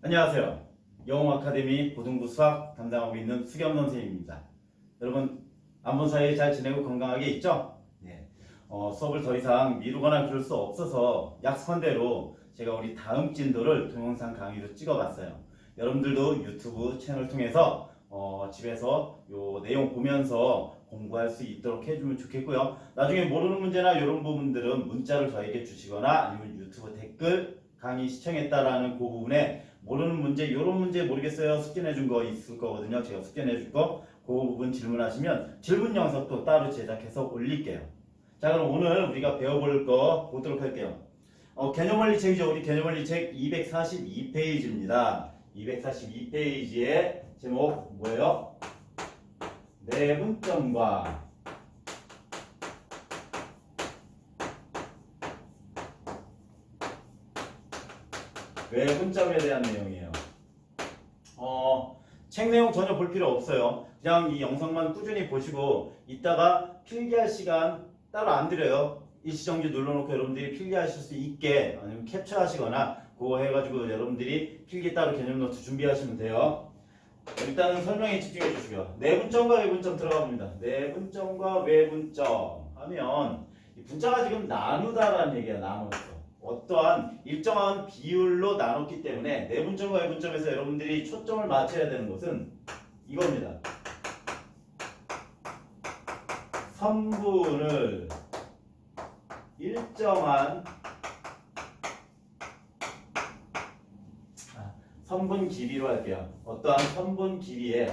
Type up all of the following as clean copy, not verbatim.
안녕하세요. 영어 아카데미 고등부 수학 담당하고 있는 수겸 선생님입니다. 여러분 안본 사이에 잘 지내고 건강하게 있죠? 네. 수업을 더 이상 미루거나 그럴 수 없어서 약속한 대로 제가 우리 다음 진도를 동영상 강의로 찍어봤어요. 여러분들도 유튜브 채널 통해서 집에서 요 내용 보면서 공부할 수 있도록 해주면 좋겠고요. 나중에 모르는 문제나 이런 부분들은 문자를 저에게 주시거나 아니면 유튜브 댓글 강의 시청했다라는 그 부분에 모르는 문제, 이런 문제 모르겠어요. 숙제내 준 거 있을 거거든요. 제가 숙제내 줄 거, 그 부분 질문하시면 질문 영상 또 따로 제작해서 올릴게요. 자, 그럼 오늘 우리가 배워볼 거 보도록 할게요. 개념원리 책이죠. 우리 개념원리 책 242페이지입니다. 242페이지의 제목 뭐예요? 내분점과 외분점에 대한 내용이에요. 책 내용 전혀 볼 필요 없어요. 그냥 이 영상만 꾸준히 보시고 이따가 필기할 시간 따로 안 드려요. 일시정지 눌러놓고 여러분들이 필기하실 수 있게 아니면 캡처하시거나 그거 해가지고 여러분들이 필기 따로 개념 노트 준비하시면 돼요. 일단은 설명에 집중해 주시고요. 내분점과 외분점 들어가 봅니다. 내분점과 외분점 하면 이 분자가 지금 나누다라는 얘기야. 나눴어. 어떠한 일정한 비율로 나눴기 때문에 내분점과 외분점에서 여러분들이 초점을 맞춰야 되는 것은 이겁니다. 선분을 일정한 선분 길이로 할게요. 어떠한 선분 길이에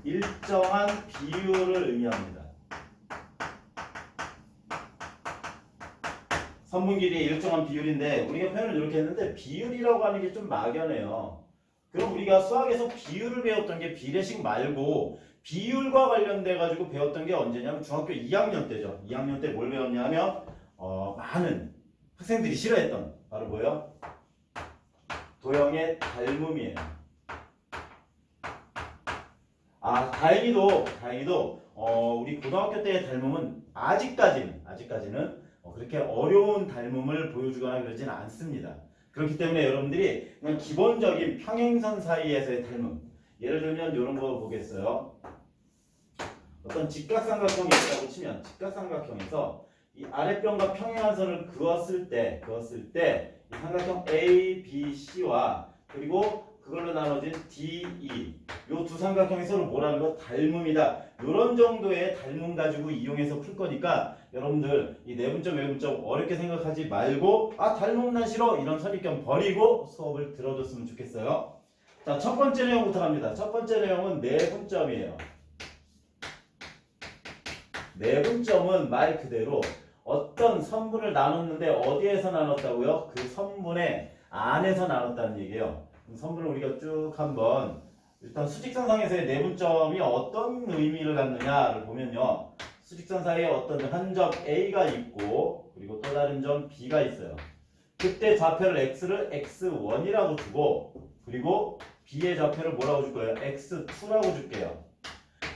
일정한 비율을 의미합니다. 선분 길이의 일정한 비율인데 우리가 표현을 이렇게 했는데 비율이라고 하는 게 좀 막연해요. 그럼 우리가 수학에서 비율을 배웠던 게 비례식 말고 비율과 관련돼 가지고 배웠던 게 언제냐면 중학교 2학년 때죠. 2학년 때 뭘 배웠냐 하면 많은 학생들이 싫어했던 바로 뭐예요? 도형의 닮음이에요. 다행히도 우리 고등학교 때의 닮음은 아직까지는 그렇게 어려운 닮음을 보여주거나 그러지는 않습니다. 그렇기 때문에 여러분들이 그냥 기본적인 평행선 사이에서의 닮음, 예를 들면 이런 거 보겠어요. 어떤 직각삼각형이 있다고 치면 직각삼각형에서 이 아랫변과 평행한 선을 그었을 때 이 삼각형 A, B, C와 그리고 그걸로 나눠진 D, E 요 두 삼각형이 서로 뭐라는 거? 닮음이다. 요런 정도의 닮음 가지고 이용해서 풀 거니까 여러분들 이 내분점 외분점 어렵게 생각하지 말고 닮음 난 싫어 이런 선입견 버리고 수업을 들어줬으면 좋겠어요. 자, 첫 번째 내용부터 갑니다. 첫 번째 내용은 내분점이에요. 내분점은 말 그대로 어떤 선분을 나눴는데 어디에서 나눴다고요? 그 선분의 안에서 나눴다는 얘기예요. 선분을 우리가 쭉 한번 일단 수직선상에서의 내분점이 어떤 의미를 갖느냐를 보면요. 수직선 사이에 어떤 한 점 A가 있고 그리고 또 다른 점 B가 있어요. 그때 좌표를 X를 X1이라고 주고 그리고 B의 좌표를 뭐라고 줄 거예요? X2라고 줄게요.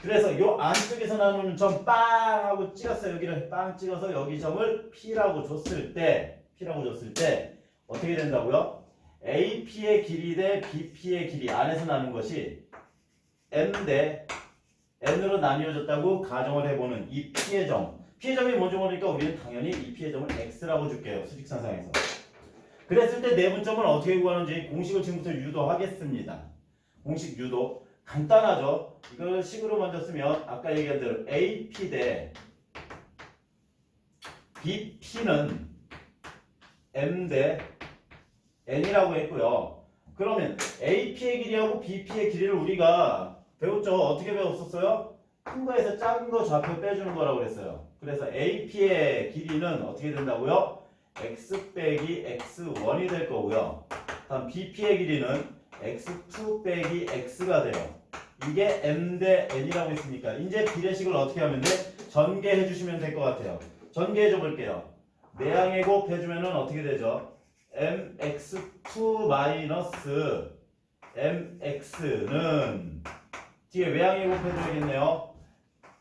그래서 요 안쪽에서 나누는 점 빵 하고 찍었어요. 여기를 빵 찍어서 여기 점을 P라고 줬을 때 어떻게 된다고요? AP의 길이 대 BP의 길이 안에서 나눈 것이 M 대 N으로 나뉘어졌다고 가정을 해보는 이 P의 점. P의 점이 뭔지 모르니까 우리는 당연히 이 P의 점을 X라고 줄게요. 수직선상에서. 그랬을 때 내분점을 어떻게 구하는지 공식을 지금부터 유도하겠습니다. 공식 유도. 간단하죠. 이걸 식으로 먼저 쓰면 아까 얘기한 대로 AP 대 BP는 M 대 N이라고 했고요. 그러면 AP의 길이하고 BP의 길이를 우리가 배웠죠. 어떻게 배웠었어요? 큰 거에서 작은 거 좌표 빼주는 거라고 그랬어요. 그래서 AP의 길이는 어떻게 된다고요? X 빼기 X1이 될 거고요. 다음 BP의 길이는 X2 빼기 X가 돼요. 이게 M 대 N이라고 했으니까 이제 비례식을 어떻게 하면 돼? 전개해 주시면 될 것 같아요. 전개해 줘 볼게요. 내항의 곱 해주면은 어떻게 되죠? mx2 마이너스 mx는 뒤에 외항의 곱 해줘야겠네요.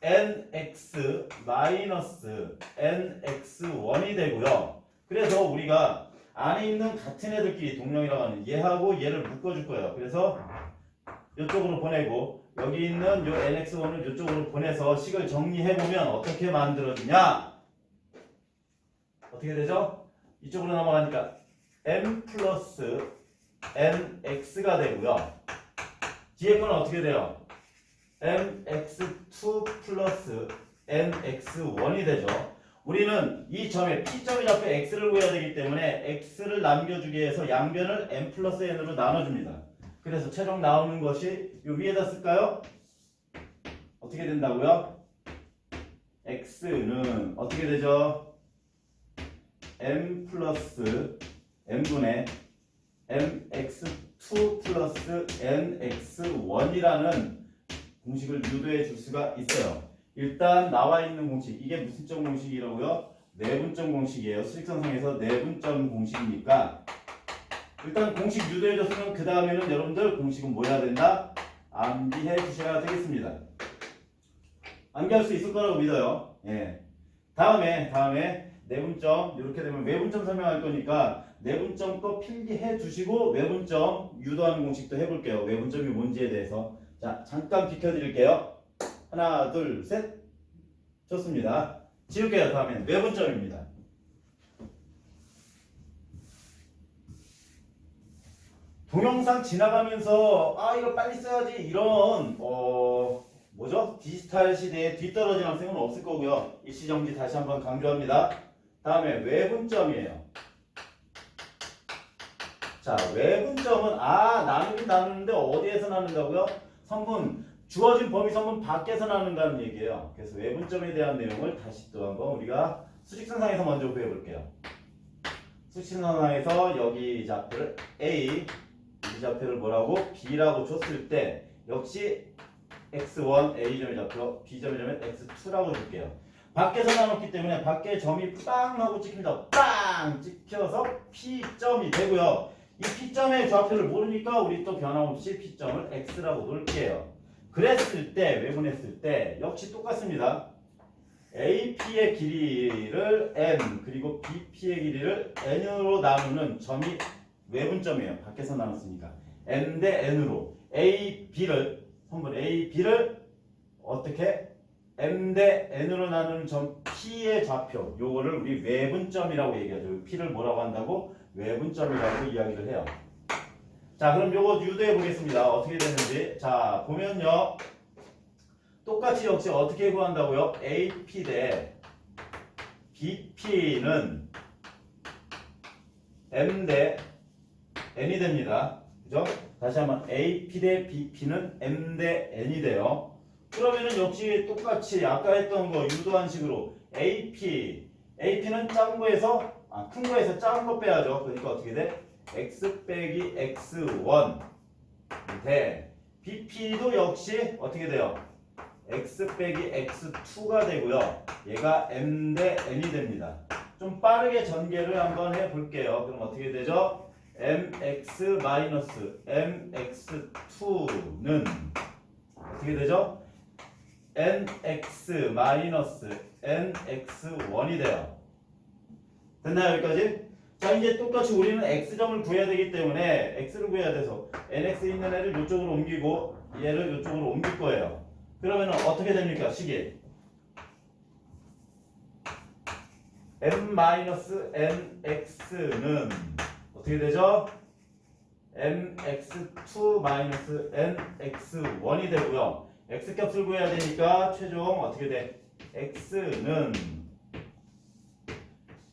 nx 마이너스 nx1이 되고요. 그래서 우리가 안에 있는 같은 애들끼리 동령이라고 하는 얘하고 얘를 묶어줄 거예요. 그래서 이쪽으로 보내고 여기 있는 요 nx1을 이쪽으로 보내서 식을 정리해보면 어떻게 만들어지냐? 어떻게 되죠? 이쪽으로 넘어가니까 m 플러스 nx가 되고요. 뒤에 거는 어떻게 돼요? mx2 플러스 nx1이 되죠. 우리는 이 점에 P점이 잡혀 x를 구해야 되기 때문에 x를 남겨주기 위해서 양변을 n 플러스 n으로 나눠줍니다. 그래서 최종 나오는 것이 이 위에다 쓸까요? 어떻게 된다고요? x는 어떻게 되죠? m 플러스 n분의 mx2 플러스 nx1이라는 공식을 유도해 줄 수가 있어요. 일단 나와 있는 공식, 이게 무슨 점 공식이라고요? 내분점 공식이에요. 수직선상에서 내분점 공식이니까 일단 공식 유도해 줬으면 그 다음에는 여러분들 공식은 뭐 해야 된다? 암기해 주셔야 되겠습니다. 암기할 수 있을 거라고 믿어요. 예. 다음에 내분점 이렇게 되면 외분점 설명할 거니까 내분점 거 필기해 주시고 외분점 유도하는 공식도 해볼게요. 외분점이 뭔지에 대해서. 자, 잠깐 비켜드릴게요. 하나, 둘, 셋. 좋습니다. 지울게요. 다음엔 외분점입니다. 동영상 지나가면서 이거 빨리 써야지 이런 뭐죠? 디지털 시대에 뒤떨어진 학생은 없을 거고요. 일시정지 다시 한번 강조합니다. 다음에 외분점이에요. 자, 외분점은 나누긴 나누는데 어디에서 나눈다고요? 성분, 주어진 범위 성분 밖에서 나눈다는 얘기예요. 그래서 외분점에 대한 내용을 다시 또 한번 우리가 수직선상에서 먼저 구해볼게요. 수직선상에서 여기 이 좌표를 A, 이 좌표를 뭐라고? B라고 줬을 때 역시 x1 A점의 좌표, B점의 점은 x2라고 줄게요. 밖에서 나눴기 때문에 밖에 점이 빵 하고 찍힙니다. 빵 찍혀서 P점이 되고요. 이 P점의 좌표를 모르니까 우리 또 변함없이 P점을 x라고 놓을게요. 그랬을 때, 외분했을 때 역시 똑같습니다. AP의 길이를 n 그리고 BP의 길이를 n으로 나누는 점이 외분점이에요. 밖에서 나눴으니까 n 대 n으로 성분 A, B를 어떻게 m 대 n으로 나누는 점 P의 좌표, 요거를 우리 외분점이라고 얘기하죠. P를 뭐라고 한다고? 외분점이라고 이야기를 해요. 자, 그럼 요거 유도해 보겠습니다. 어떻게 되는지. 자, 보면요. 똑같이 역시 어떻게 구한다고요? AP 대 BP는 m 대 n이 됩니다. 그죠? 다시 한번 AP 대 BP는 m 대 n이 돼요. 그러면은 역시 똑같이 아까 했던 거 유도한 식으로 AP는 작은 거에서 큰 거에서 작은 거 빼야죠. 그러니까 어떻게 돼? x 빼기 x1 대 BP도 역시 어떻게 돼요? x 빼기 x2가 되고요. 얘가 m 대 n이 됩니다. 좀 빠르게 전개를 한번 해볼게요. 그럼 어떻게 되죠? mx 마이너스 mx2는 어떻게 되죠? nx 마이너스 nx1이 돼요. 됐나요? 여기까지? 자, 이제 똑같이 우리는 x점을 구해야 되기 때문에 x를 구해야 돼서 nx 있는 애를 이쪽으로 옮기고 얘를 이쪽으로 옮길 거예요. 그러면 어떻게 됩니까? 식이 m-nx는 어떻게 되죠? mx2 마이너스 nx1이 되고요. x값을 구해야 되니까 최종 어떻게 돼? x는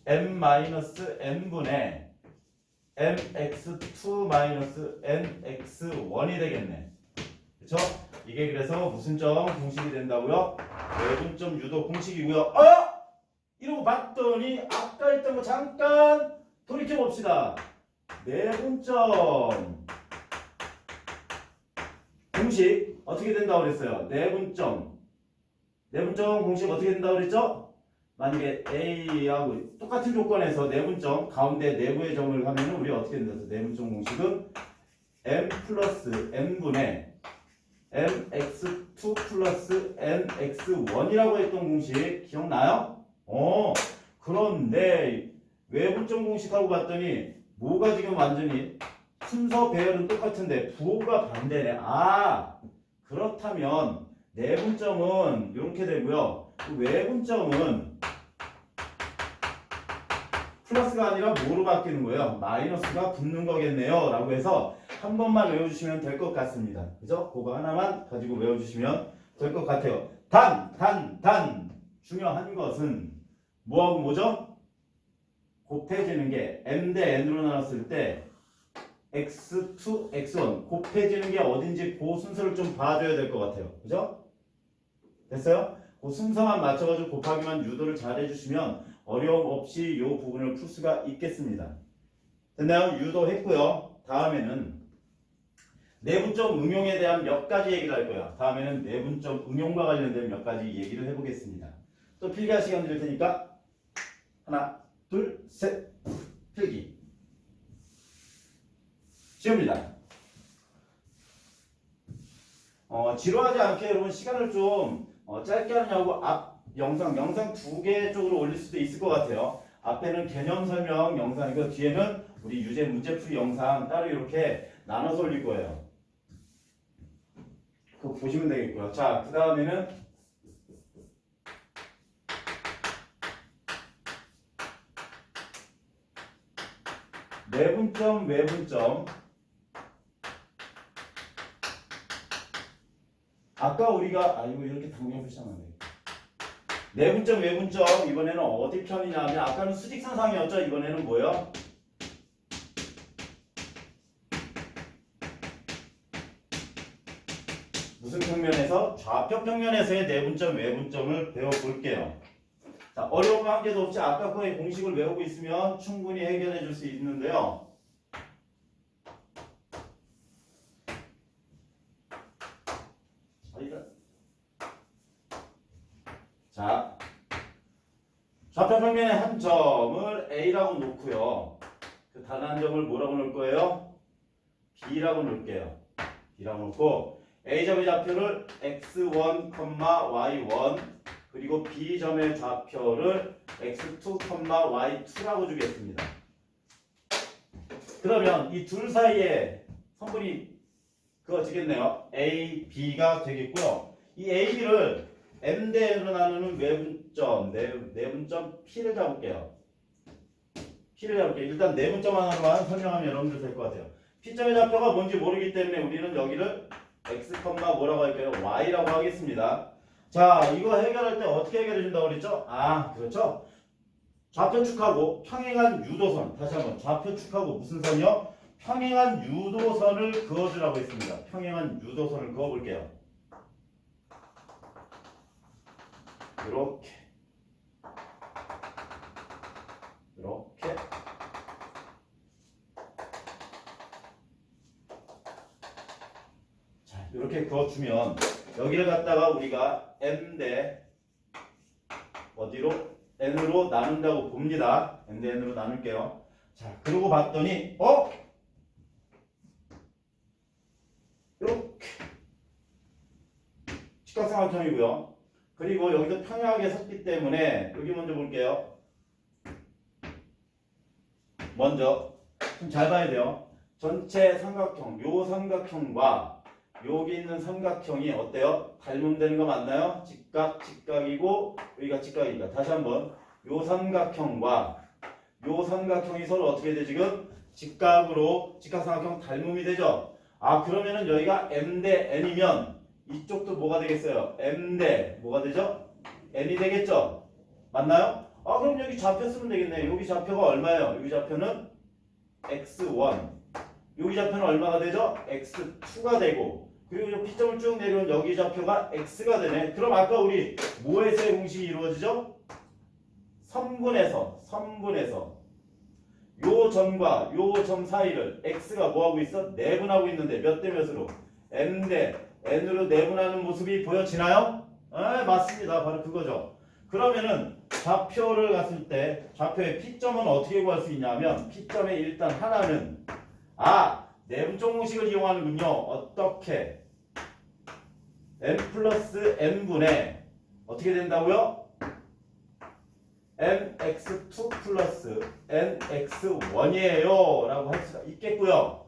m-n분의 mx2 마이너스 nx1이 되겠네. 그쵸? 이게 그래서 무슨 점 공식이 된다고요? 외분점 유도 공식이고요. 이러고 봤더니 아까 했던 거 잠깐 돌이켜 봅시다. 내분점 공식 어떻게 된다고 그랬어요? 내분점 공식 어떻게 된다고 그랬죠? 만약에 A하고 똑같은 조건에서 내분점 가운데 내부의 점을 하면은 우리 어떻게 된다? 내분점 공식은 m 플러스 n분의 mx2 플러스 nx1이라고 했던 공식 기억나요? 그런데 외분점 공식하고 봤더니 뭐가 지금 완전히 순서 배열은 똑같은데 부호가 반대네. 아, 그렇다면 내분점은 이렇게 되고요. 외분점은 플러스가 아니라 뭐로 바뀌는 거예요? 마이너스가 붙는 거겠네요. 라고 해서 한 번만 외워주시면 될 것 같습니다. 그죠? 그거 하나만 가지고 외워주시면 될 것 같아요. 단 중요한 것은 뭐하고 뭐죠? 곱해지는 게 m 대 n으로 나눴을 때 x2, x1 곱해지는 게 어딘지 그 순서를 좀 봐줘야 될 것 같아요. 그죠? 됐어요? 그 순서만 맞춰가지고 곱하기만 유도를 잘 해주시면 어려움 없이 이 부분을 풀 수가 있겠습니다. 됐나요? 유도했고요. 다음에는 내분점 응용에 대한 몇 가지 얘기를 할 거야. 다음에는 내분점 응용과 관련된 몇 가지 얘기를 해보겠습니다. 또 필기할 시간 드릴 테니까 하나, 둘, 셋, 필기. 시험입니다. 지루하지 않게 여러분 시간을 좀 짧게 하느냐고 앞 영상 2개 쪽으로 올릴 수도 있을 것 같아요. 앞에는 개념 설명 영상이고 뒤에는 우리 유제 문제풀이 영상 따로 이렇게 나눠서 올릴 거예요. 그거 보시면 되겠고요. 자, 그 다음에는 내분점, 외분점. 아까 우리가 이거 이렇게 당겨서 시작하면 돼. 내분점, 외분점 이번에는 어디 편이냐 하면 아까는 수직선상이었죠. 이번에는 뭐예요? 무슨 평면에서? 좌표 평면에서의 내분점, 외분점을 배워볼게요. 자, 어려운 거 한 개도 없이 아까 거의 공식을 외우고 있으면 충분히 해결해 줄 수 있는데요. 자, 좌표 평면의 한 점을 A라고 놓고요. 그 단 한 점을 뭐라고 놓을 거예요? B라고 놓을게요. B라고 놓고 A점의 좌표를 x1, y1 그리고 B점의 좌표를 x2, y2라고 주겠습니다. 그러면 이 둘 사이에 선분이 그어지겠네요. A, B가 되겠고요. 이 A, B를 M 대 N으로 나누는 외분점, 내분점 P를 잡을게요. P를 잡을게요. 일단 내분점 하나로만 설명하면 여러분들 될 것 같아요. P점의 좌표가 뭔지 모르기 때문에 우리는 여기를 x, 뭐라고 할까요? y라고 하겠습니다. 자, 이거 해결할 때 어떻게 해결해 준다고 그랬죠? 아, 그렇죠. 좌표축하고 평행한 유도선. 다시 한번 좌표축하고 무슨 선이요? 평행한 유도선을 그어주라고 했습니다. 평행한 유도선을 그어볼게요. 이렇게 자, 이렇게 그어주면 여기를 갖다가 우리가 m 대 어디로? n으로 나눈다고 봅니다. m 대 n으로 나눌게요. 자, 그러고 봤더니 이렇게 직각삼각형이고요. 그리고 여기도 평행하게 섰기 때문에 여기 먼저 볼게요. 먼저 좀 잘 봐야 돼요. 전체 삼각형, 요 삼각형과 여기 있는 삼각형이 어때요? 닮으면 되는 거 맞나요? 직각이고 여기가 직각이니까 다시 한번 요 삼각형과 요 삼각형이 서로 어떻게 돼 지금? 직각삼각형 닮음이 되죠? 아, 그러면은 여기가 m 대 n이면 이쪽도 뭐가 되겠어요? m 대 뭐가 되죠? n이 되겠죠? 맞나요? 아, 그럼 여기 좌표 쓰면 되겠네. 여기 좌표가 얼마예요? 여기 좌표는 x1. 여기 좌표는 얼마가 되죠? x2가 되고 그리고 이 P점을 쭉 내려오면 여기 좌표가 x가 되네. 그럼 아까 우리 뭐에서의 공식이 이루어지죠? 선분에서 요 점과 요 점 사이를 x가 뭐하고 있어? 내분하고 있는데 몇 대 몇으로? m 대 n으로 내분하는 모습이 보여지나요? 네, 맞습니다. 바로 그거죠. 그러면은 좌표를 갔을 때 좌표의 P점은 어떻게 구할 수 있냐면 P점의 일단 하나는 내분점 공식을 이용하는군요. 어떻게? n 플러스 n분의 어떻게 된다고요? mx2 플러스 nx1이에요 라고 할 수가 있겠고요.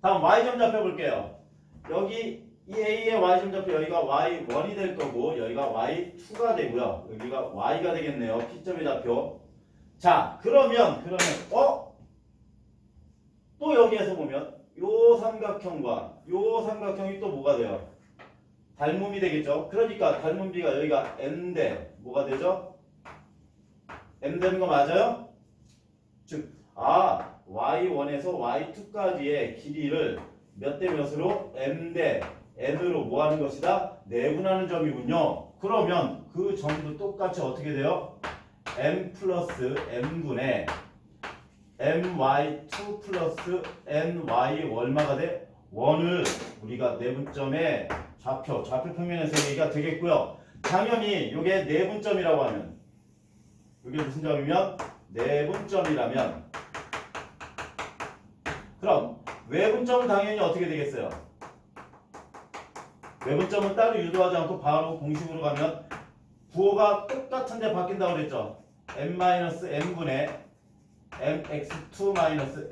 다음 y점 잡혀볼게요. 여기 이 a의 y점 잡혀 여기가 y1이 될 거고 여기가 y2가 되고요. 여기가 y가 되겠네요. p점의 좌표. 자 그러면 또 여기에서 보면 요 삼각형과 요 삼각형이 또 뭐가 돼요? 닮음이 되겠죠. 그러니까 닮은 비가 여기가 n대 뭐가 되죠? n 되는 거 맞아요? 즉 y1에서 y2까지의 길이를 몇 대 몇으로 m대 n으로 뭐 하는 것이다? 내분하는 점이군요. 그러면 그 점도 똑같이 어떻게 돼요? m 플러스 n분의 my2 플러스 ny 얼마가 돼? 1을 우리가 내분점의 좌표 평면에서 얘기가 되겠고요. 당연히 이게 내분점이라고 하면 이게 무슨 점이면 내분점이라면 그럼 외분점은 당연히 어떻게 되겠어요? 외분점은 따로 유도하지 않고 바로 공식으로 가면 부호가 똑같은데 바뀐다고 그랬죠. n-n분의 mx2-nx1,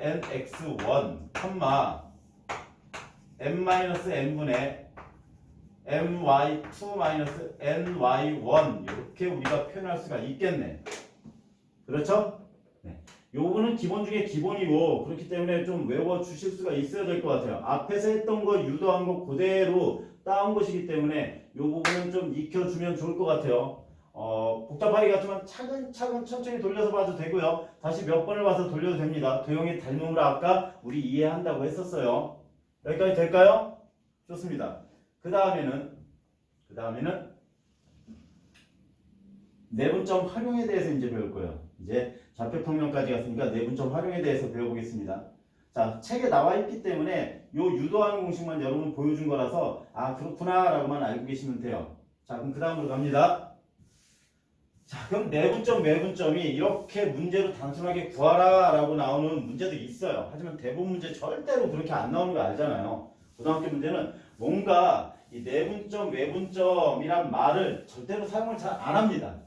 m-n분의 my2-ny1 이렇게 우리가 표현할 수가 있겠네. 그렇죠? 네. 요거는 기본 중에 기본이고 그렇기 때문에 좀 외워주실 수가 있어야 될 것 같아요. 앞에서 했던 거 유도한 거 그대로 따온 것이기 때문에 요 부분은 좀 익혀주면 좋을 것 같아요. 복잡하게 같지만 차근차근 천천히 돌려서 봐도 되고요. 다시 몇 번을 봐서 돌려도 됩니다. 도형의 닮음으로 아까 우리 이해한다고 했었어요. 여기까지 될까요? 좋습니다. 그 다음에는 내분점 활용에 대해서 이제 배울 거예요. 이제 좌표평면까지 갔으니까 내분점 활용에 대해서 배워보겠습니다. 자, 책에 나와 있기 때문에 요 유도하는 공식만 여러분 보여준 거라서 그렇구나 라고만 알고 계시면 돼요. 자, 그럼 그 다음으로 갑니다. 자, 그럼 내분점, 외분점이 이렇게 문제로 단순하게 구하라 라고 나오는 문제도 있어요. 하지만 대부분 문제 절대로 그렇게 안 나오는 거 알잖아요. 고등학교 문제는 뭔가 이 내분점, 외분점이란 말을 절대로 사용을 잘 안 합니다.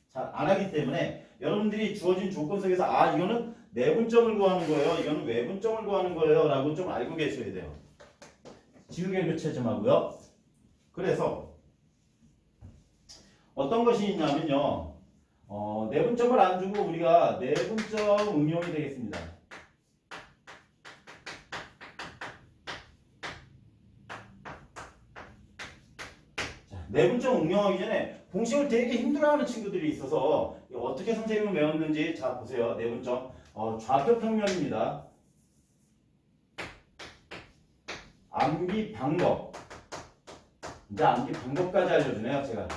잘 안 하기 때문에 여러분들이 주어진 조건 속에서 이거는 내분점을 구하는 거예요. 이거는 외분점을 구하는 거예요. 라고 좀 알고 계셔야 돼요. 지우개 교체 좀 하고요. 그래서 어떤 것이 있냐면요. 내분점을 안 주고 우리가 내분점 응용이 되겠습니다. 자, 내분점 응용하기 전에 공식을 되게 힘들어하는 친구들이 있어서 어떻게 선생님은 외웠는지 자 보세요. 내분점 좌표 평면입니다. 암기 방법. 이제 암기 방법까지 알려주네요. 제가.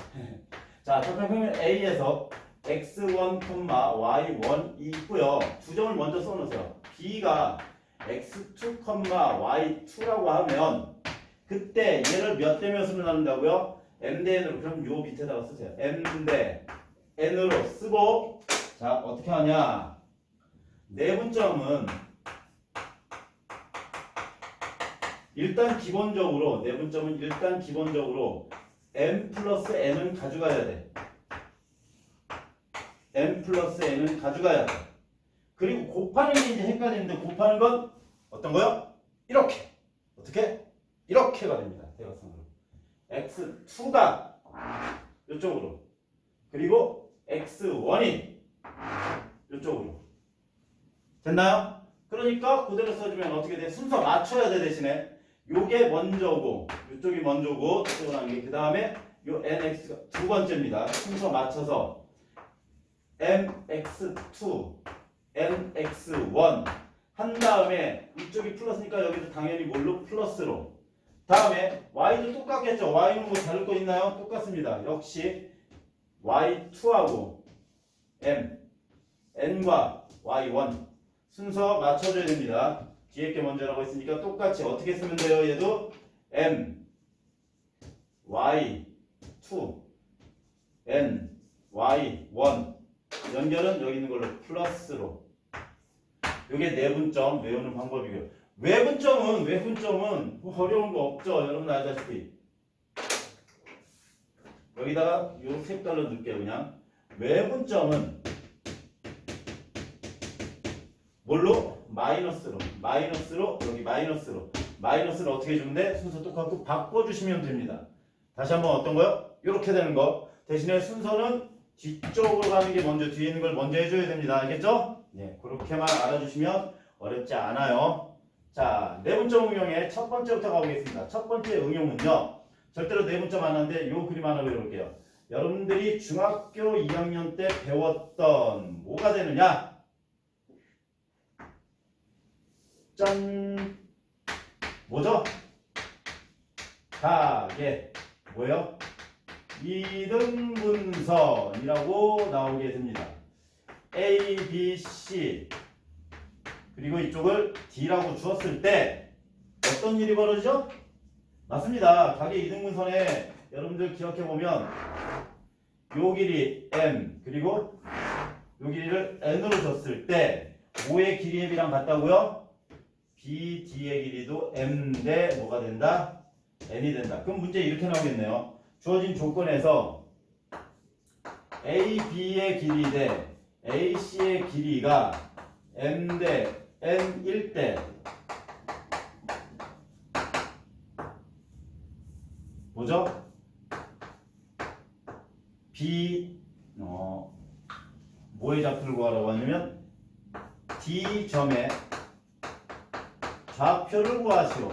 자, 좌표 평면 A에서 x1, y1이 있고요. 두 점을 먼저 써놓으세요. B가 x2, y2라고 하면 그때 얘를 몇 대 몇으로 나눈다고요? m 대 n으로. 그럼 요 밑에다가 쓰세요. m 대 n으로 쓰고 자 어떻게 하냐? 내분점은 일단 기본적으로 m 플러스 n은 가져가야 돼. m 플러스 n은 가져가야 돼. 그리고 곱하는 게 이제 헷갈리는데 곱하는 건 어떤 거요? 이렇게. 어떻게? 이렇게가 됩니다. 대각선으로. x2가 이쪽으로. 그리고 x1이 이쪽으로. 됐나요? 그러니까 그대로 써주면 어떻게 돼? 순서 맞춰야 돼. 대신에 요게 먼저고 이쪽이 먼저고 이쪽으로 하는 게 그 다음에 요 nx가 두 번째입니다. 순서 맞춰서 mx2 nx1 한 다음에 이쪽이 플러스니까 여기도 당연히 뭘로? 플러스로. 다음에 y도 똑같겠죠. y는 뭐 다를 거 있나요? 똑같습니다. 역시 y2하고 n과 y1 순서 맞춰줘야 됩니다. 뒤에 게 먼저라고 했으니까 똑같이 어떻게 쓰면 돼요? 얘도 m y2 n y1 연결은 여기 있는 걸로 플러스로. 이게 내분점 외우는 방법이고요. 외분점은 뭐 어려운 거 없죠. 여러분 알다시피 여기다가 요 색깔로 넣을게요. 그냥 외분점은 뭘로? 마이너스로 여기 마이너스를 어떻게 해주면 돼? 순서 똑같고 바꿔주시면 됩니다. 다시 한번 어떤 거요? 이렇게 되는 거. 대신에 순서는 뒤쪽으로 가는 게 먼저, 뒤에 있는 걸 먼저 해줘야 됩니다. 알겠죠? 네, 그렇게만 알아주시면 어렵지 않아요. 자, 내분점 응용의 첫 번째부터 가보겠습니다. 첫 번째 응용은요, 절대로 내분점 안 하는데 요 그림 하나 그려볼게요. 여러분들이 중학교 2학년 때 배웠던 뭐가 되느냐? 짠! 뭐죠? 가계 뭐예요? 이등분선이라고 나오게 됩니다. A, B, C 그리고 이쪽을 D라고 주었을 때 어떤 일이 벌어지죠? 맞습니다. 가계 이등분선에 여러분들 기억해보면 요 길이 M 그리고 요 길이를 N으로 줬을 때 O의 길이의 B랑 같다고요? B, D의 길이도 M 대 뭐가 된다? N이 된다. 그럼 문제 이렇게 나오겠네요. 주어진 조건에서 A, B의 길이 대 A, C의 길이가 M 대 N일 때 뭐죠? B 뭐의 좌표를 구하라고 하냐면 D점의 좌표를 구하시오.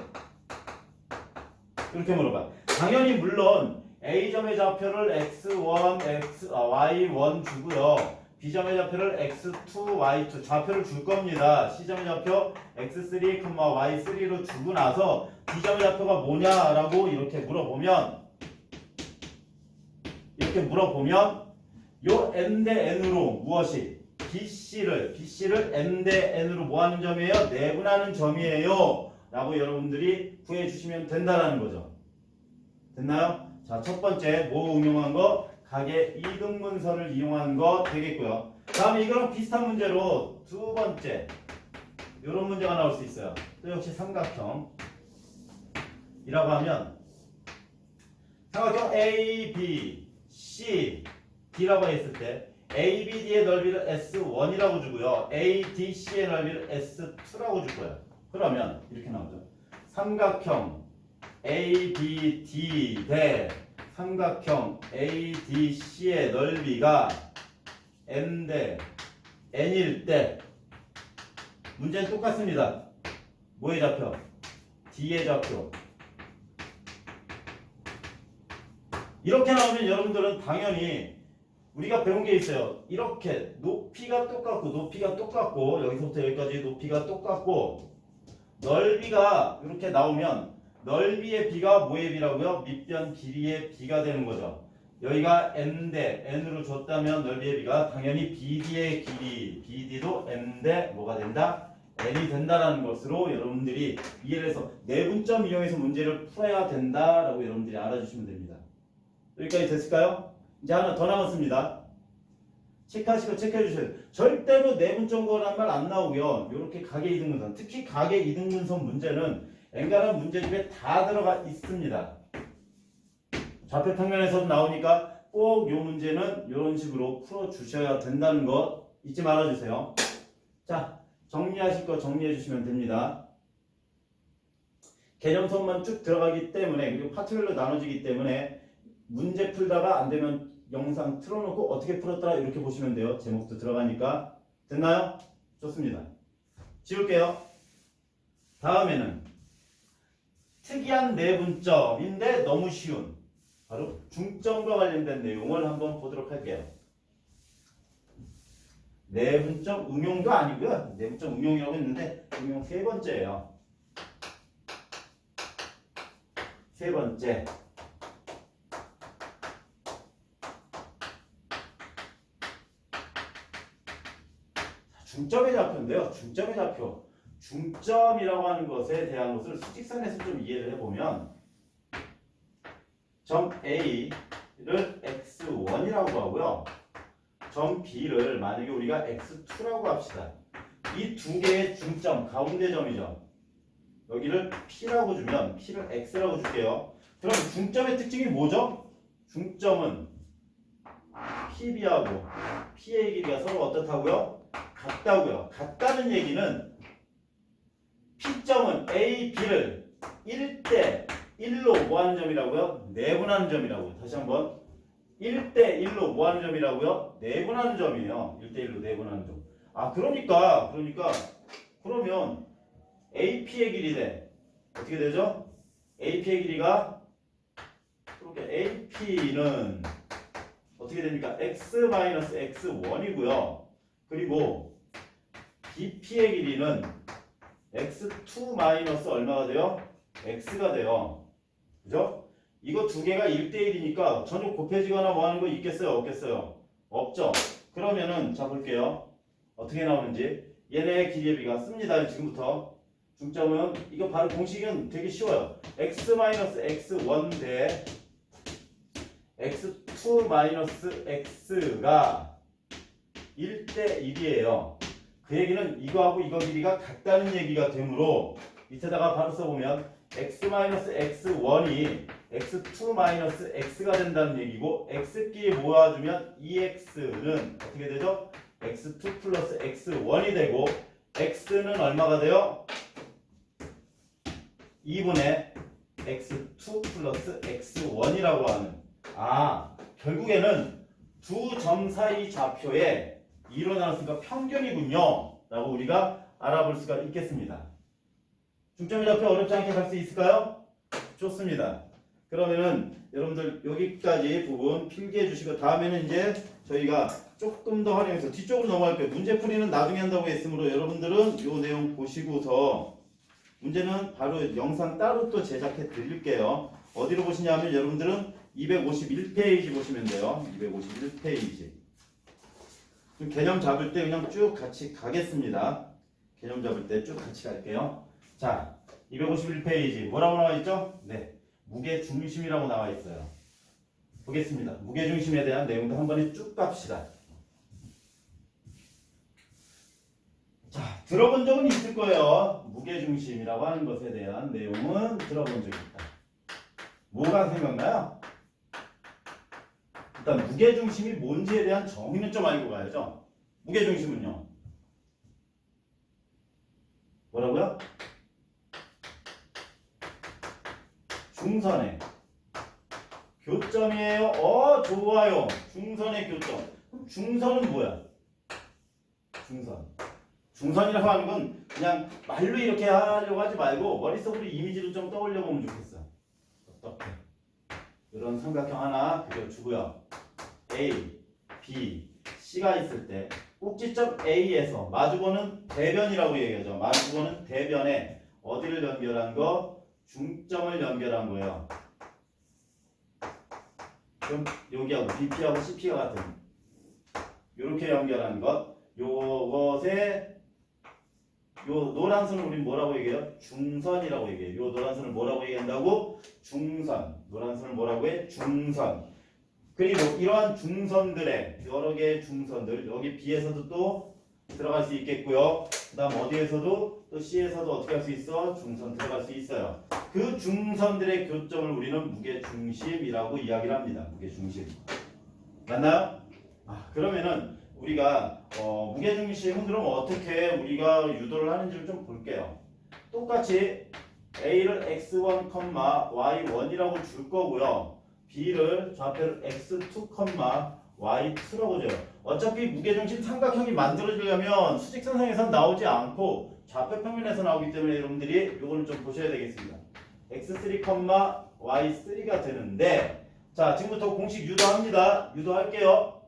이렇게 물어봐. 당연히 물론 A점의 좌표를 x1, y1 주고요. B점의 좌표를 x2, y2 좌표를 줄 겁니다. C점의 좌표 x3, y3로 주고 나서 D점의 좌표가 뭐냐라고 이렇게 물어보면 요 M 대 N으로 무엇이? BC를 M 대 N으로 뭐하는 점이에요? 내분하는 점이에요. 라고 여러분들이 구해주시면 된다라는 거죠. 됐나요? 자, 첫 번째 뭐 응용한 거? 가계 이등분선을 이용한 거 되겠고요. 다음에 이거랑 비슷한 문제로 두 번째 이런 문제가 나올 수 있어요. 또 역시 삼각형이라고 하면 삼각형 A, B, C, D라고 했을 때 A, B, D의 넓이를 S1이라고 주고요. A, D, C의 넓이를 S2라고 줄 거예요. 그러면 이렇게 나오죠. 삼각형 A, B, D 대 삼각형 A, D, C의 넓이가 M 대 N일 때 문제는 똑같습니다. 뭐의 좌표? D의 좌표. 이렇게 나오면 여러분들은 당연히 우리가 배운 게 있어요. 이렇게 높이가 똑같고 여기서부터 여기까지 높이가 똑같고 넓이가 이렇게 나오면 넓이의 B가 뭐의 B라고요? 밑변 길이의 B가 되는 거죠. 여기가 M 대 N으로 줬다면 넓이의 B가 당연히 BD의 길이 BD도 M 대 뭐가 된다? N이 된다라는 것으로 여러분들이 이해를 해서 내분점 이용해서 문제를 풀어야 된다라고 여러분들이 알아주시면 됩니다. 여기까지 됐을까요? 이제 하나 더 남았습니다. 체크하시고 체크해 주세요. 절대로 내분점거란 말 안 나오고요. 이렇게 가계 이등분선, 특히 가계 이등분선 문제는 엔간한 문제집에 다 들어가 있습니다. 좌표 평면에서도 나오니까 꼭 이 문제는 이런 식으로 풀어 주셔야 된다는 것 잊지 말아 주세요. 자, 정리하실 거 정리해 주시면 됩니다. 개념선만 쭉 들어가기 때문에 그리고 파트별로 나눠지기 때문에 문제 풀다가 안 되면 영상 틀어놓고 어떻게 풀었더라 이렇게 보시면 돼요. 제목도 들어가니까. 됐나요? 좋습니다. 지울게요. 다음에는 특이한 내분점인데 너무 쉬운 바로 중점과 관련된 내용을 한번 보도록 할게요. 내분점 응용도 아니고요. 내분점 응용이라고 했는데 응용 세 번째예요. 세 번째. 중점의 좌표인데요. 중점의 좌표. 중점이라고 하는 것에 대한 것을 수직선에서 좀 이해를 해보면 점 A를 x1이라고 하고요. 점 B를 만약에 우리가 x2라고 합시다. 이 두 개의 중점, 가운데 점이죠. 여기를 P라고 주면 P를 X라고 줄게요. 그럼 중점의 특징이 뭐죠? 중점은 PB하고 P의 길이가 서로 어떻다고요? 같다고요. 같다는 얘기는 P점은 A, B를 1대 1로 뭐 하는 점이라고요? 내분하는 점이라고요. 다시 한번 1대 1로 뭐 하는 점이라고요? 내분하는 점이에요. 1대 1로 내분하는 점. 아 그러니까 그러면 AP의 길이 돼. 어떻게 되죠? AP의 길이가 AP는 어떻게 됩니까? x-x1이고요. 그리고 BP의 길이는 x2 얼마가 돼요? x가 돼요. 그죠? 이거 두 개가 1대1이니까 전혀 곱해지거나 뭐 하는 거 있겠어요? 없겠어요? 없죠? 그러면은 자 볼게요. 어떻게 나오는지. 얘네의 기리의 비가 씁니다. 지금부터. 중점은 이거 바로 공식은 되게 쉬워요. x-x1 대 x2-x가 1대 1이에요. 그 얘기는 이거하고 이거 길이가 같다는 얘기가 되므로 밑에다가 바로 써보면 x-x1이 x2-x가 된다는 얘기고 x끼리 모아주면 2x는 어떻게 되죠? x2 플러스 x1이 되고 x는 얼마가 돼요? 2분의 x2 플러스 x1이라고 하는 결국에는 두 점 사이 좌표의 2로 나눴으니까 평균이군요 라고 우리가 알아볼 수가 있겠습니다. 중점의 좌표 어렵지 않게 갈 수 있을까요? 좋습니다. 그러면은 여러분들 여기까지 부분 필기해 주시고 다음에는 이제 저희가 조금 더 활용해서 뒤쪽으로 넘어갈게요. 문제풀이는 나중에 한다고 했으므로 여러분들은 이 내용 보시고서 문제는 바로 영상 따로 또 제작해 드릴게요. 어디로 보시냐면 여러분들은 251페이지 보시면 돼요. 251페이지. 좀 개념 잡을 때 그냥 쭉 같이 가겠습니다. 개념 잡을 때 쭉 같이 갈게요. 자, 251페이지 뭐라고 나와 있죠? 네, 무게중심이라고 나와 있어요. 보겠습니다. 무게중심에 대한 내용도 한 번에 쭉 갑시다. 자, 들어본 적은 있을 거예요. 무게중심이라고 하는 것에 대한 내용은 들어본 적이 있다. 뭐가 생각나요? 일단 무게중심이 뭔지에 대한 정의는 좀 알고 가야죠. 무게중심은요. 뭐라고요? 중선의 교점이에요. 좋아요. 중선의 교점. 그럼 중선은 뭐야? 중선이라고 하는 건 그냥 말로 이렇게 하려고 하지 말고 머릿속으로 이미지를 좀 떠올려 보면 좋겠어. 어떻게? 이런 삼각형 하나 그려주고요. A, B, C가 있을 때 꼭지점 A에서 마주보는 대변이라고 얘기하죠. 마주보는 대변에 어디를 연결한 거? 중점을 연결한 거예요. 그럼 여기하고 BP하고 CP가 같은 이렇게 연결한 것. 요것에 요 노란 선을 우린 뭐라고 얘기해요? 중선이라고 얘기해요. 요 노란 선을 뭐라고 얘기한다고? 중선. 노란 선을 뭐라고 해? 중선. 그리고 이러한 중선들의 여러 개의 중선들 여기 B에서도 또 들어갈 수 있겠고요. 그 다음 어디에서도 또 C에서도 어떻게 할 수 있어? 중선 들어갈 수 있어요. 그 중선들의 교점을 우리는 무게중심이라고 이야기를 합니다. 무게중심. 맞나요? 그러면은 우리가 무게중심은 그럼 어떻게 우리가 유도를 하는지를 좀 볼게요. 똑같이 A를 x1, y1이라고 줄 거고요. B를 좌표를 x2, y2라고 줘요. 어차피 무게중심 삼각형이 만들어지려면 수직선상에서 나오지 않고 좌표 평면에서 나오기 때문에 여러분들이 이거는 좀 보셔야 되겠습니다. x3, y3가 되는데 자 지금부터 공식 유도합니다. 유도할게요.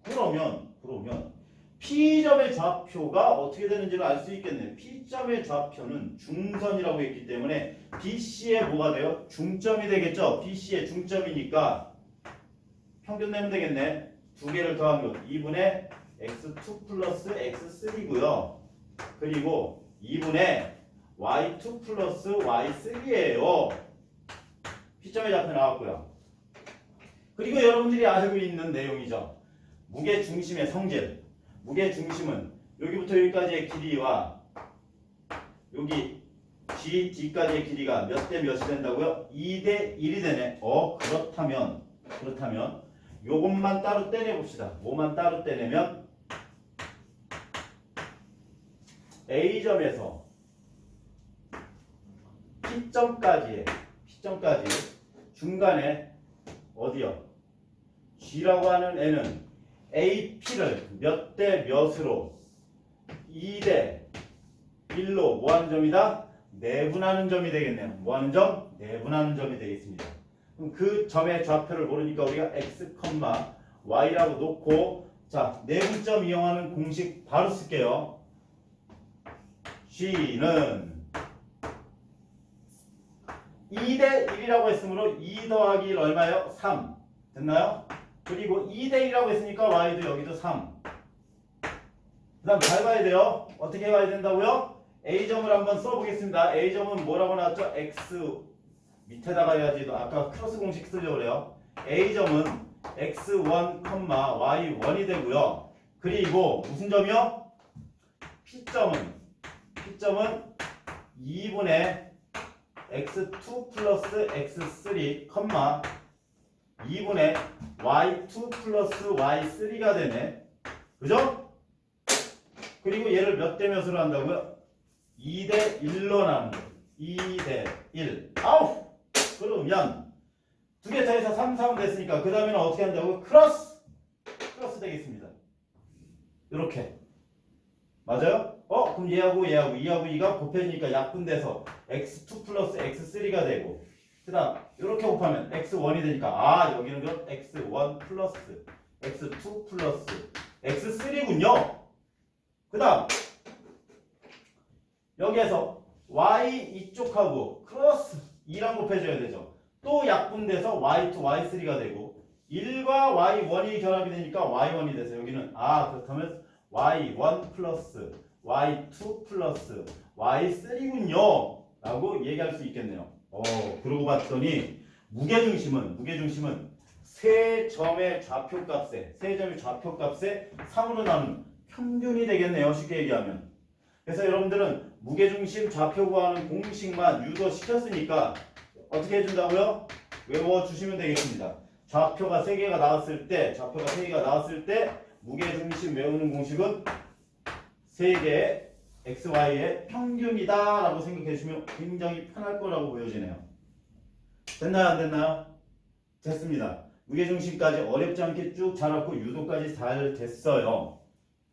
그러면 P점의 좌표가 어떻게 되는지를 알 수 있겠네요. P점의 좌표는 중선이라고 했기 때문에 BC의 뭐가 돼요? 중점이 되겠죠. BC의 중점이니까 평균 내면 되겠네. 두 개를 더한 것 2분의 x2 플러스 x3고요. 그리고 2분의 y2 플러스 y3예요. P점의 좌표 나왔고요. 그리고 여러분들이 알고 있는 내용이죠. 무게중심의 성질. 무게중심은 여기부터 여기까지의 길이와 여기 G, D까지의 길이가 몇 대 몇이 된다고요? 2대 1이 되네. 그렇다면 요것만 따로 떼내봅시다. 뭐만 따로 떼내면 A점에서 P점까지 중간에 어디요? G라고 하는 애는 AP를 몇 대 몇으로 2대 1로 뭐하는 점이다? 내분하는 점이 되겠네요. 뭐하는 점? 내분하는 점이 되겠습니다. 그럼 그 점의 좌표를 모르니까 우리가 x, y라고 놓고 자 내분점 이용하는 공식 바로 쓸게요. G는 2대 1이라고 했으므로 2 더하기 1 얼마예요? 3 됐나요? 그리고 2대 1이라고 했으니까 y도 여기도 3. 그 다음 잘 봐야 돼요. 어떻게 봐야 된다고요? A점을 한번 써보겠습니다. A점은 뭐라고 나왔죠? X 밑에다가 해야지. 아까 크로스 공식 쓰려고 그래요. A점은 X1, Y1이 되고요. 그리고 무슨 점이요? P점은 2분의 X2 플러스 X3, 2분의 Y2 플러스 Y3가 되네. 그죠? 그리고 얘를 몇 대 몇으로 한다고요? 2대 1로 나누는 거예요. 2대 1. 아우! 그러면 두 개 더해서 3, 3 됐으니까 그 다음에는 어떻게 한다고요? 크로스 되겠습니다. 이렇게. 맞아요? 그럼 얘하고 2하고 2가 곱해지니까 약분돼서 x2 플러스 x3가 되고 그 다음 이렇게 곱하면 x1이 되니까 여기는 그 x1 플러스 x2 플러스 x3군요. 그 다음 여기에서 y 이쪽하고 크로스 2랑 곱해줘야 되죠. 또 약분돼서 y2, y3가 되고 1과 y1이 결합이 되니까 y1이 돼서 여기는 그렇다면 y1 플러스 y2 플러스 y3군요 라고 얘기할 수 있겠네요. 그러고 봤더니 무게중심은 세 점의 좌표값에 3으로 나눈 평균이 되겠네요. 쉽게 얘기하면. 그래서 여러분들은 무게중심 좌표 구하는 공식만 유도시켰으니까 어떻게 해준다고요? 외워주시면 되겠습니다. 좌표가 3개가 나왔을 때 무게중심 외우는 공식은 3개의 XY의 평균이다 라고 생각해 주시면 굉장히 편할 거라고 보여지네요. 됐나요? 안 됐나요? 됐습니다. 무게중심까지 어렵지 않게 쭉 자랐고 유도까지 잘 됐어요.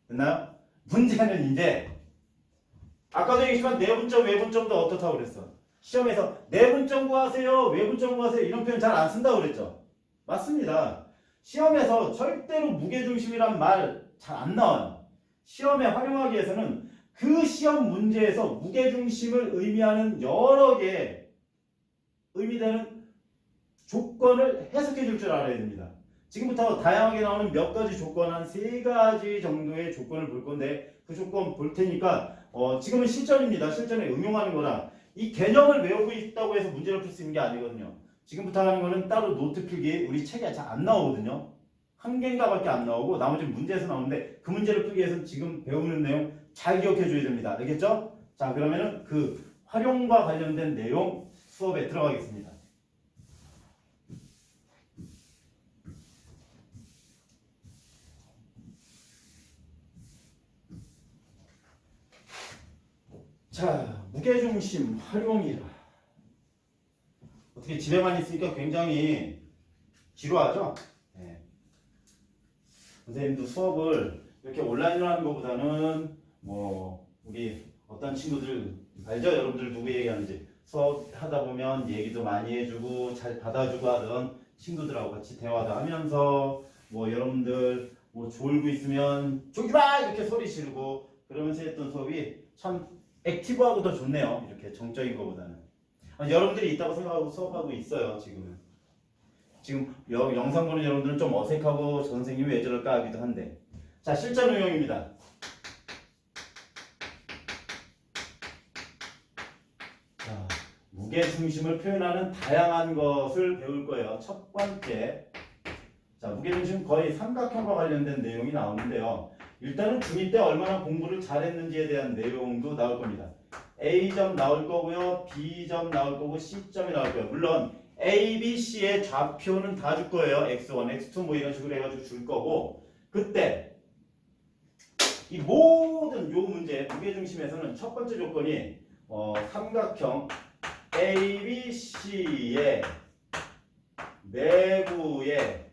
됐나요? 문제는 이제 아까도 얘기했지만 내분점 외분점도 어떻다고 그랬어. 시험에서 내분점 구하세요 외분점 구하세요 이런 표현 잘 안 쓴다고 그랬죠. 맞습니다. 시험에서 절대로 무게중심이란 말 잘 안 나와요. 시험에 활용하기 위해서는 그 시험 문제에서 무게중심을 의미하는 여러 개의 의미되는 조건을 해석해 줄 줄 알아야 됩니다. 지금부터 다양하게 나오는 몇 가지 조건, 한 3가지 정도의 조건을 볼 건데 그 조건 볼 테니까 지금은 실전입니다. 실전에 응용하는 거라 이 개념을 외우고 있다고 해서 문제를 풀 수 있는 게 아니거든요. 지금부터 하는 거는 따로 노트 필기 우리 책에 잘 안 나오거든요. 한 개인가밖에 안 나오고 나머지 문제에서 나오는데 그 문제를 풀기 위해서는 지금 배우는 내용 잘 기억해 줘야 됩니다. 알겠죠? 자, 그러면은 그 활용과 관련된 내용 수업에 들어가겠습니다. 자, 무게중심 활용이라. 어떻게 집에만 있으니까 굉장히 지루하죠? 네. 선생님도 수업을 이렇게 온라인으로 하는 것보다는 우리 어떤 친구들 알죠? 여러분들 누구 얘기하는지 수업 하다 보면 얘기도 많이 해주고 잘 받아주고 하던 친구들하고 같이 대화도 하면서 여러분들 졸고 있으면 졸기마 이렇게 소리 지르고 그러면서 했던 수업이 참 액티브하고 더 좋네요. 이렇게 정적인 것보다는. 여러분들이 있다고 생각하고 수업하고 있어요. 지금 영상 보는 여러분들은 좀 어색하고 저 선생님이 왜 저럴까 하기도 한데. 자, 실전 응용입니다. 자, 무게중심을 표현하는 다양한 것을 배울 거예요. 첫 번째, 자, 무게중심 거의 삼각형과 관련된 내용이 나오는데요. 일단은 중2 때 얼마나 공부를 잘했는지에 대한 내용도 나올 겁니다. A점 나올 거고요. B점 나올 거고 C점이 나올 거예요. 물론 A, B, C의 좌표는 다 줄 거예요. x1, x2 뭐 이런 식으로 해가지고 줄 거고 그때 이 모든 요 문제 무게중심에서는 첫 번째 조건이 삼각형 ABC의 내부의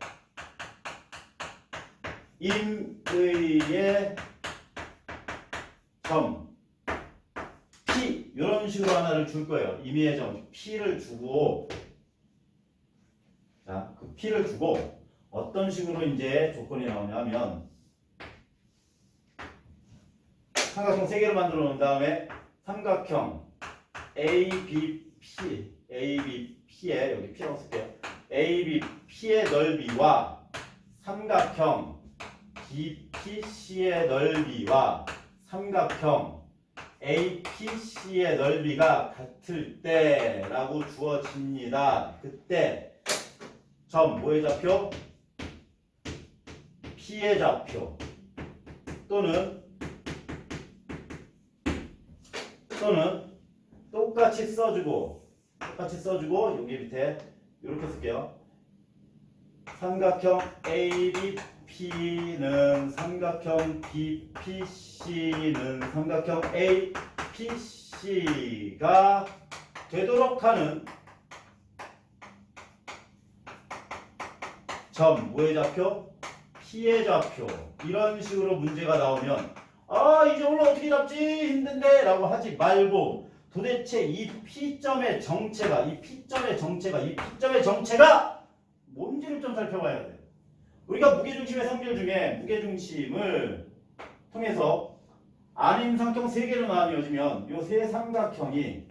임의의 점 P 이런 식으로 하나를 줄 거예요. 임의의 점 P를 주고 자, 그 P를 주고 어떤 식으로 이제 조건이 나오냐면 삼각형 3개를 만들어 놓은 다음에 삼각형 ABP의 여기 P라고 쓸게요. ABP의 넓이와 삼각형 BPC의 넓이와 삼각형 APC의 넓이가 같을 때라고 주어집니다. 그때 점 뭐의 좌표? P의 좌표 또는 똑같이 써주고 여기 밑에 이렇게 쓸게요. 삼각형 ABP는 삼각형 BPC는 삼각형 APC가 되도록 하는 점 뭐의 좌표? P의 좌표 이런 식으로 문제가 나오면 이 점을 어떻게 잡지 힘든데 라고 하지 말고 도대체 이 P점의 정체가 뭔지를 좀 살펴봐야 돼. 우리가 무게중심의 성질 중에 무게중심을 통해서 아닌 삼각형 3개로 나뉘어지면 이 세 삼각형이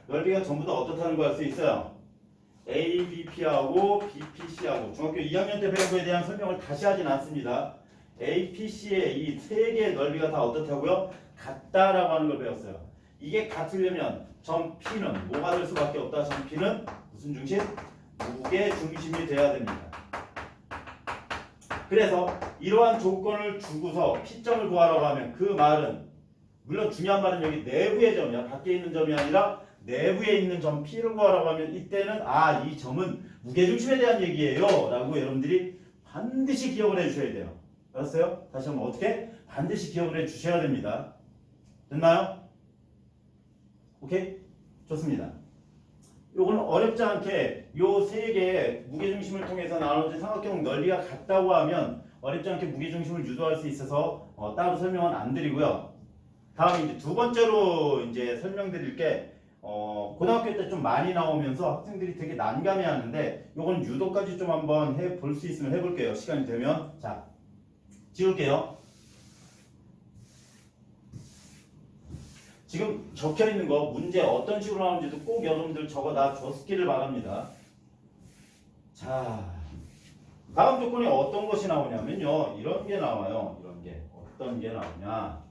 넓이가 전부 다 어떻다는 걸 알 수 있어요. ABP하고 BPC하고 중학교 2학년 때 배운 거에 대한 설명을 다시 하진 않습니다. APC의 이 세 개의 넓이가 다 어떻다고요? 같다라고 하는 걸 배웠어요. 이게 같으려면 점 P는 뭐가 될 수밖에 없다. 점 P는 무슨 중심? 무게 중심이 돼야 됩니다. 그래서 이러한 조건을 주고서 P점을 구하라고 하면 그 말은 물론 중요한 말은 여기 내부의 점이야. 밖에 있는 점이 아니라 내부에 있는 점 P를 구하라고 하면 이때는 이 점은 무게중심에 대한 얘기예요 라고 여러분들이 반드시 기억을 해주셔야 돼요. 알았어요? 다시 한번 어떻게? 반드시 기억을 해주셔야 됩니다. 됐나요? 오케이? 좋습니다. 요거는 어렵지 않게 요 세 개의 무게중심을 통해서 나눠진 삼각형 넓이가 같다고 하면 어렵지 않게 무게중심을 유도할 수 있어서 따로 설명은 안 드리고요. 다음에 이제 두 번째로 이제 설명드릴 게 고등학교 때 좀 많이 나오면서 학생들이 되게 난감해 하는데 요건 유도까지 좀 한번 해볼 수 있으면 해볼게요. 시간이 되면. 자, 지울게요. 지금 적혀있는 거 문제 어떤 식으로 나오는지도 꼭 여러분들 적어다 줬기를 바랍니다. 자, 다음 조건이 어떤 것이 나오냐면요. 이런 게 나와요. 이런 게. 어떤 게 나오냐.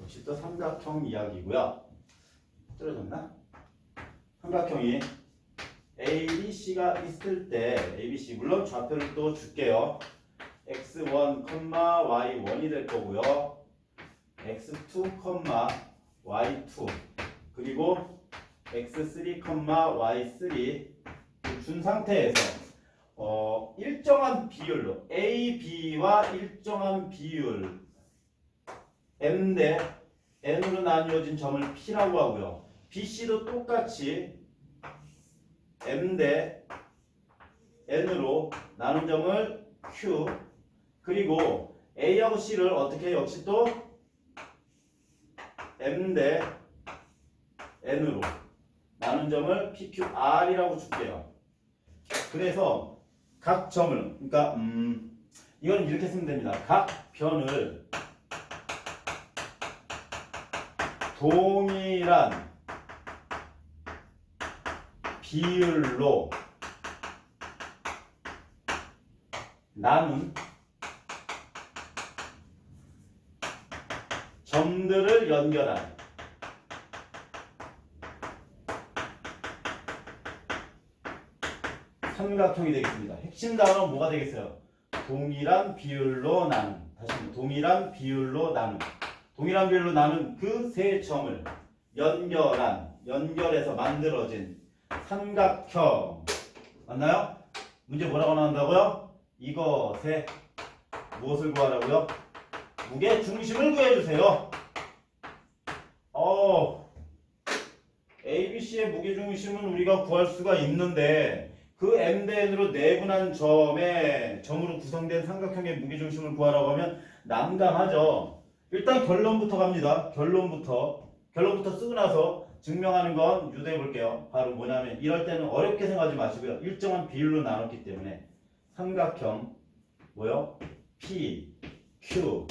역시 또 삼각형 이야기고요. 떨어졌나? 삼각형이 ABC가 있을 때 ABC 물론 좌표를 또 줄게요. x1, y1이 될 거고요. x2, y2 그리고 x3, y3 준 상태에서 일정한 비율로 A, B와 일정한 비율 M 대 N으로 나뉘어진 점을 P라고 하고요. BC도 똑같이 M 대 N으로 나눈 점을 Q 그리고 A하고 C를 어떻게 역시 또 M 대 N으로 나눈 점을 PQR이라고 줄게요. 그래서 각 점을 그러니까 이건 이렇게 쓰면 됩니다. 각 변을 동일한 비율로 나눈 점들을 연결한 삼각형이 되겠습니다. 핵심 단어는 뭐가 되겠어요? 동일한 비율로 나눈. 다시 한번 동일한 비율로 나눈. 동일한 비율로 나눈 그 세 점을 연결해서 만들어진 삼각형. 맞나요? 문제 뭐라고 나온다고요? 이것의 무엇을 구하라고요? 무게 중심을 구해주세요. ABC의 무게 중심은 우리가 구할 수가 있는데 그 MDN으로 내분한 점으로 구성된 삼각형의 무게 중심을 구하라고 하면 난감하죠. 일단 결론부터 갑니다. 결론부터 쓰고 나서 증명하는 건 유도해 볼게요. 바로 뭐냐면 이럴 때는 어렵게 생각하지 마시고요. 일정한 비율로 나눴기 때문에 삼각형 뭐요? P, Q,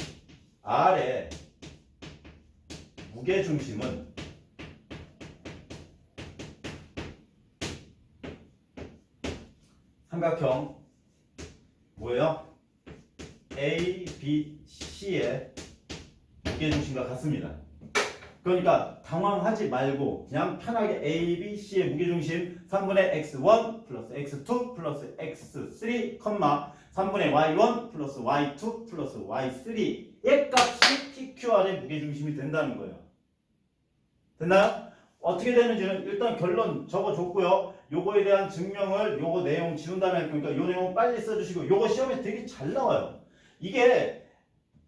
R의 무게 중심은 삼각형 뭐예요? A, B, C의 무게중심과 같습니다. 그러니까 당황하지 말고 그냥 편하게 A, B, C의 무게중심 3분의 x1 플러스 x2 플러스 x3, 3분의 y1 플러스 y2 플러스 y3의 값이 PQR의 무게중심이 된다는 거예요. 됐나요? 어떻게 되는지는 일단 결론 적어줬고요. 요거에 대한 증명을 요거 내용 지운 다음에 할 거니까 요 내용 빨리 써주시고 요거 시험에 되게 잘 나와요. 이게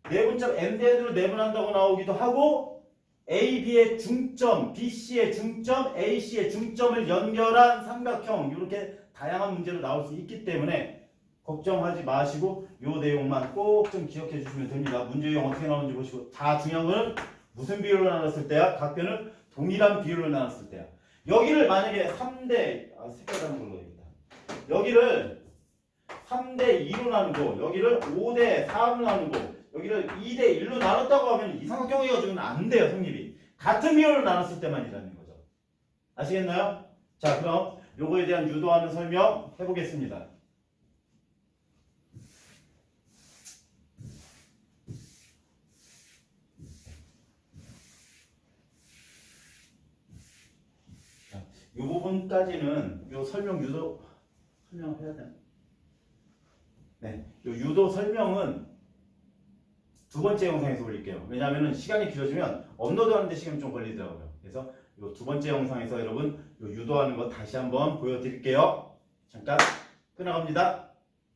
내분점 MDN으로 내분한다고 나오기도 하고 AB의 중점, BC의 중점, AC의 중점을 연결한 삼각형 이렇게 다양한 문제로 나올 수 있기 때문에 걱정하지 마시고 요 내용만 꼭 좀 기억해 주시면 됩니다. 문제 유형 어떻게 나오는지 보시고 다 중요한 거는 무슨 비율로 나눴을 때야? 각변은 동일한 비율로 나눴을 때야. 여기를 만약에 3대 색깔 다른 걸로 해야겠다. 여기를 3대 2로 나누고 여기를 5대 4로 나누고 여기를 2대 1로 나눴다고 하면 이 삼각형이 가지고는 안 돼요, 성립이. 같은 비율로 나눴을 때만이라는 거죠. 아시겠나요? 자, 그럼 요거에 대한 유도하는 설명 해보겠습니다. 이 부분까지는 요 설명 유도 설명해야 되나? 네, 요 유도 설명은 두 번째 영상에서 올릴게요. 왜냐하면 시간이 길어지면 업로드하는데 시간이 좀 걸리더라고요. 그래서 요 두 번째 영상에서 여러분 요 유도하는 거 다시 한번 보여드릴게요. 잠깐 끊어갑니다.